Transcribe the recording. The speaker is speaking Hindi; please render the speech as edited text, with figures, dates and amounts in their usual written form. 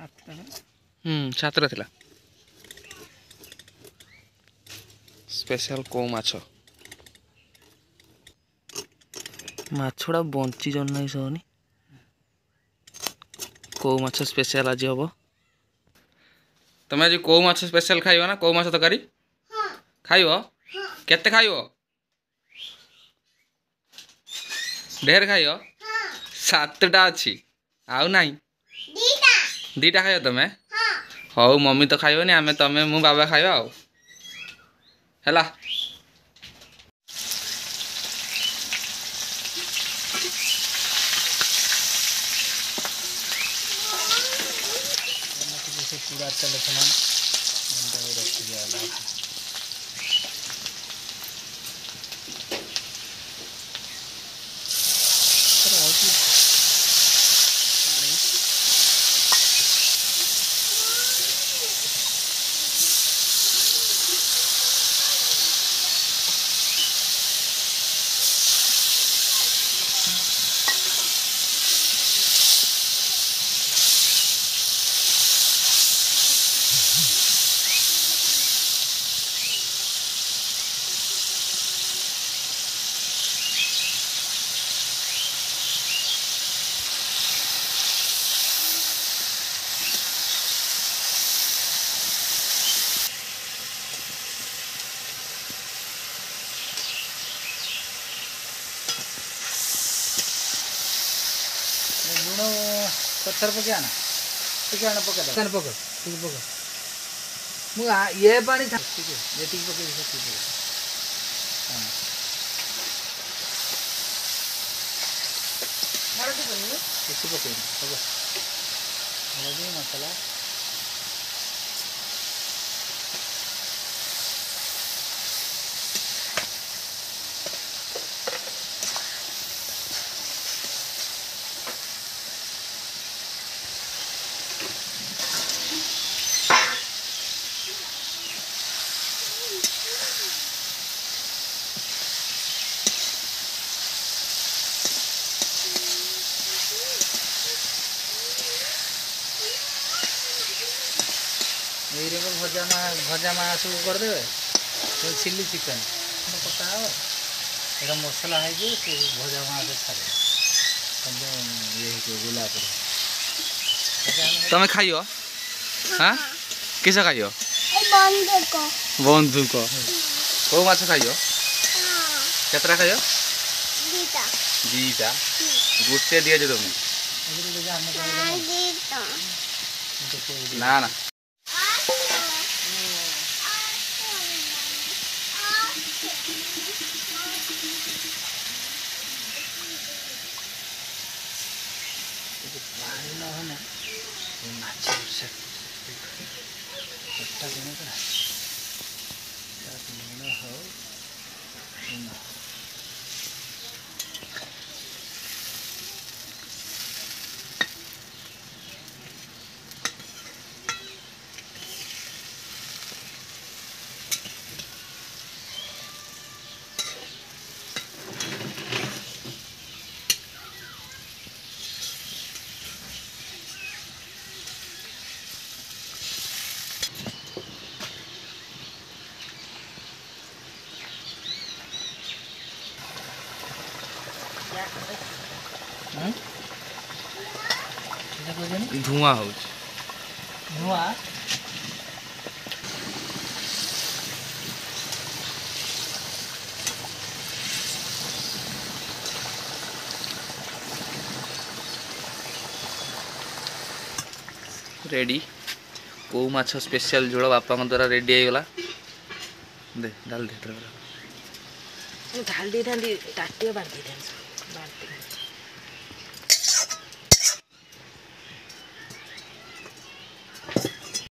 सातटा थिला स्पेशल को माछ माछड़ा बंची जन नहीं सहनी को माछ स्पेशल आज हम तुम आज को माछ स्पेशल खाइब ना को माछ तकारी खाइब केते खाइब ढेर खाइब सातटा अच्छी आउ नहीं दीटा खाइब तुम हौ मम्मी तो खाइबनी आमे तमे मु बाबा खाइब आउ हैला पूरा चले समान लुण पत्थर पकाना पकाना पका पक पक मु ये पानी था ठीक है ये ठीक पके ठीक है हां मार दे बनी किसी पके पका हल्दी मसाला भजा मास करदे तो चिल्ली चिकन पका ये मसला है जो भजा मास छाड़े ये गुलाब तुम खाइयो हाँ किस खाइयो बंधु को कौ माछ खाइयो केतरा खाइयो दीटा गुटे दिए जो तुम ना ना पानी ना होना माछ से कट्टा देने का ना हो धुआं हो धुआं रेडी को माछ स्पेशल झोल बापा द्वारा रेडी हो गला दे डाल दे ढाल दी था टाटे बांध दी